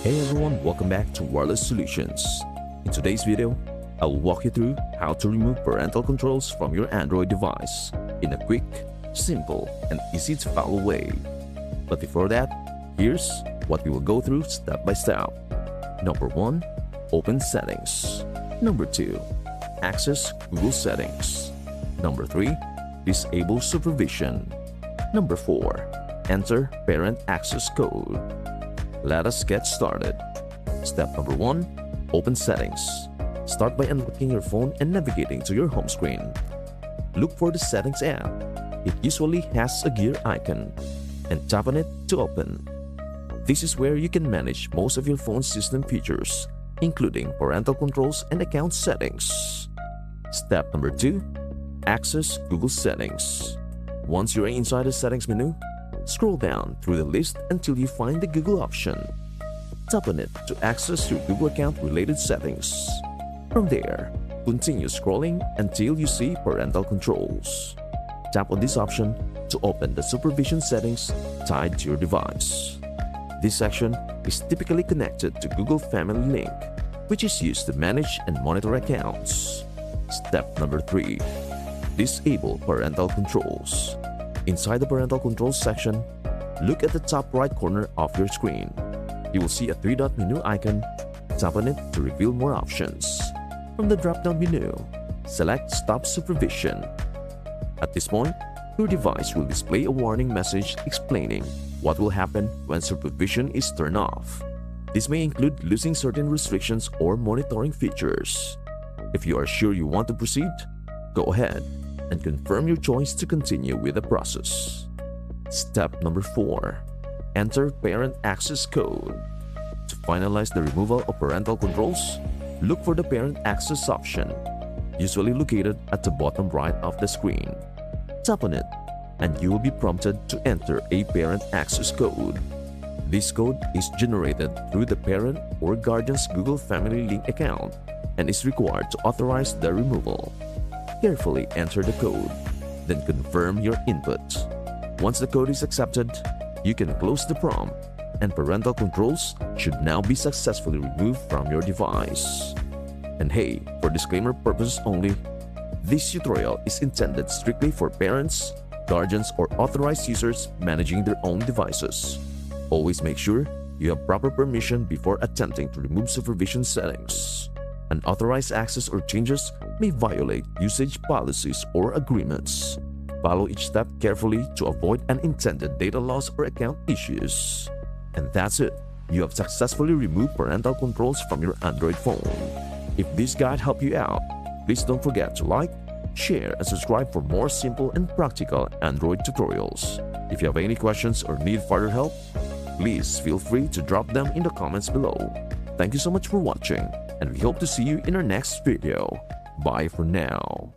Hey everyone, welcome back to Wireless Solutions. In today's video, I will walk you through how to remove parental controls from your Android device in a quick, simple, and easy to follow way. But before that, here's what we will go through step by step. Number 1. Open Settings. Number 2. Access Google Settings. Number 3. Disable Supervision. Number 4. Enter Parent Access Code. Let us get started. Step number 1. Open Settings. Start by unlocking your phone and navigating to your home screen. Look for the Settings app. It usually has a gear icon, and tap on it to open. This is where you can manage most of your phone's system features, including parental controls and account settings. Step number 2. Access Google Settings. Once you're inside the Settings menu, scroll down through the list until you find the Google option. Tap on it to access your Google account-related settings. From there, continue scrolling until you see Parental Controls. Tap on this option to open the Supervision settings tied to your device. This section is typically connected to Google Family Link, which is used to manage and monitor accounts. Step number 3. Disable Parental Controls. Inside the Parental Controls section, look at the top right corner of your screen. You will see a 3-dot menu icon. Tap on it to reveal more options. From the drop-down menu, select Stop Supervision. At this point, your device will display a warning message explaining what will happen when supervision is turned off. This may include losing certain restrictions or monitoring features. If you are sure you want to proceed, go ahead and confirm your choice to continue with the process. Step number 4. Enter Parent Access Code. To finalize the removal of parental controls, look for the Parent Access option, usually located at the bottom right of the screen. Tap on it, and you will be prompted to enter a Parent Access Code. This code is generated through the parent or guardian's Google Family Link account and is required to authorize the removal. Carefully enter the code, then confirm your input. Once the code is accepted, you can close the prompt, and parental controls should now be successfully removed from your device. And hey, for disclaimer purposes only, this tutorial is intended strictly for parents, guardians, or authorized users managing their own devices. Always make sure you have proper permission before attempting to remove supervision settings. Unauthorized access or changes may violate usage policies or agreements. Follow each step carefully to avoid unintended data loss or account issues. And that's it. You have successfully removed parental controls from your Android phone. If this guide helped you out, please don't forget to like, share, and subscribe for more simple and practical Android tutorials. If you have any questions or need further help, please feel free to drop them in the comments below. Thank you so much for watching, and we hope to see you in our next video. Bye for now.